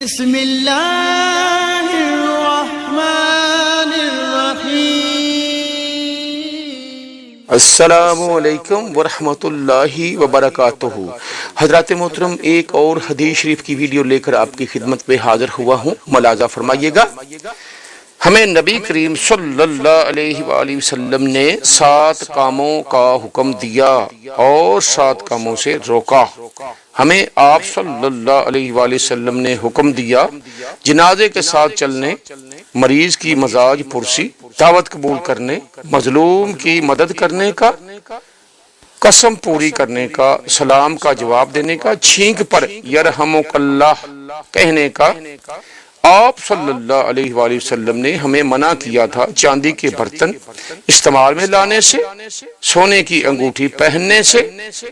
بسم اللہ الرحمن الرحیم۔ السلام علیکم ورحمۃ اللہ وبرکاتہ۔ حضرات محترم، ایک اور حدیث شریف کی ویڈیو لے کر آپ کی خدمت میں حاضر ہوا ہوں، ملاحظہ فرمائیے گا۔ ہمیں نبی کریم صلی اللہ علیہ وآلہ وسلم نے 7 کاموں کا حکم دیا اور 7 کاموں سے روکا۔ ہمیں آپ صلی اللہ علیہ وآلہ وسلم نے حکم دیا جنازے کے ساتھ چلنے، مریض کی مزاج پرسی، دعوت قبول کرنے، مظلوم کی مدد کرنے کا، قسم پوری کرنے کا، سلام کا جواب دینے کا، چھینک پر یرحمک اللہ کہنے کا۔ آپ صلی اللہ علیہ وآلہ وسلم نے ہمیں منع کیا تھا چاندی کے برتن استعمال میں لانے سے، سونے کی انگوٹھی پہننے سے،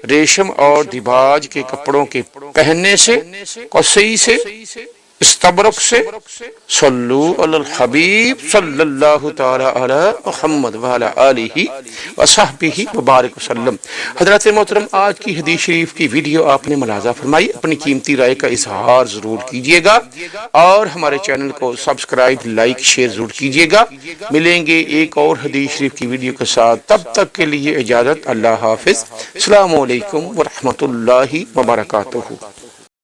ریشم اور دیباج کے کپڑوں کے پہننے سے، قصی سے، استبرق سے۔ صلو علی الحبیب صلی اللہ تعالی علی محمد وعلی آلہ وصحبہ وبارک وسلم۔ حضرات محترم، آج کی حدیث شریف کی ویڈیو آپ نے ملاحظہ فرمائی، اپنی قیمتی رائے کا اظہار ضرور کیجیے گا اور ہمارے چینل کو سبسکرائب، لائک، شیئر ضرور کیجیے گا۔ ملیں گے ایک اور حدیث شریف کی ویڈیو کے ساتھ، تب تک کے لیے اجازت، اللہ حافظ۔ السلام علیکم ورحمۃ اللہ وبرکاتہ۔